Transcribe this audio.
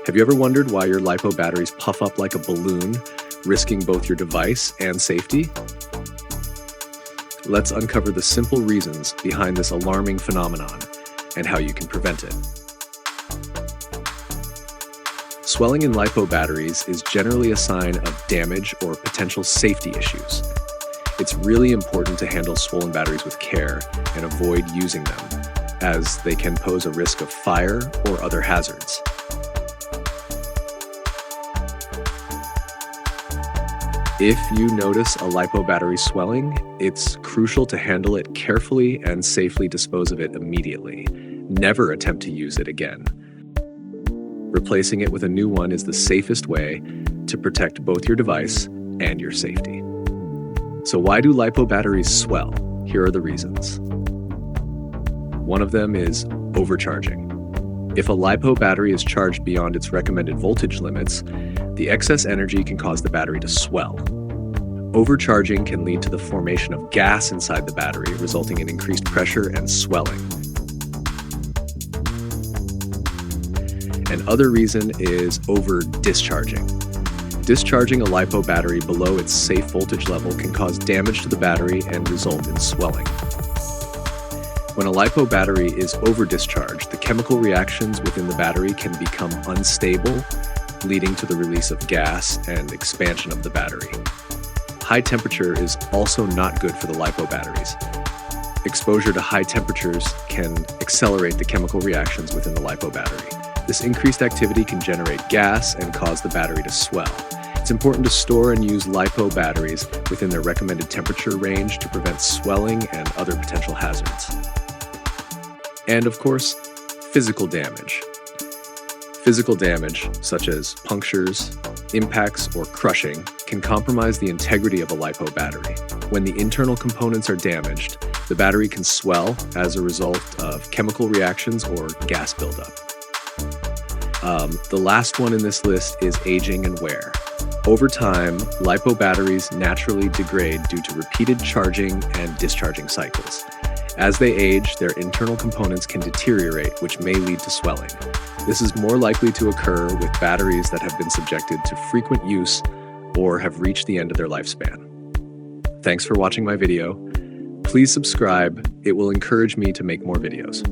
Have you ever wondered why your LiPo batteries puff up like a balloon, risking both your device and safety? Let's uncover the simple reasons behind this alarming phenomenon and how you can prevent it. Swelling in LiPo batteries is generally a sign of damage or potential safety issues. It's really important to handle swollen batteries with care and avoid using them, as they can pose a risk of fire or other hazards. If you notice a LiPo battery swelling, it's crucial to handle it carefully and safely dispose of it immediately. Never attempt to use it again. Replacing it with a new one is the safest way to protect both your device and your safety. So why do LiPo batteries swell? Here are the reasons. One of them is overcharging. If a LiPo battery is charged beyond its recommended voltage limits, the excess energy can cause the battery to swell. Overcharging can lead to the formation of gas inside the battery, resulting in increased pressure and swelling. Another reason is over-discharging. Discharging a LiPo battery below its safe voltage level can cause damage to the battery and result in swelling. When a LiPo battery is over-discharged, the chemical reactions within the battery can become unstable, leading to the release of gas and expansion of the battery. High temperature is also not good for the LiPo batteries. Exposure to high temperatures can accelerate the chemical reactions within the LiPo battery. This increased activity can generate gas and cause the battery to swell. It's important to store and use LiPo batteries within their recommended temperature range to prevent swelling and other potential hazards. And of course, physical damage. Physical damage, such as punctures, impacts, or crushing, can compromise the integrity of a LiPo battery. When the internal components are damaged, the battery can swell as a result of chemical reactions or gas buildup. The last one in this list is aging and wear. Over time, LiPo batteries naturally degrade due to repeated charging and discharging cycles. As they age, their internal components can deteriorate, which may lead to swelling. This is more likely to occur with batteries that have been subjected to frequent use or have reached the end of their lifespan. Thanks for watching my video. Please subscribe. It will encourage me to make more videos.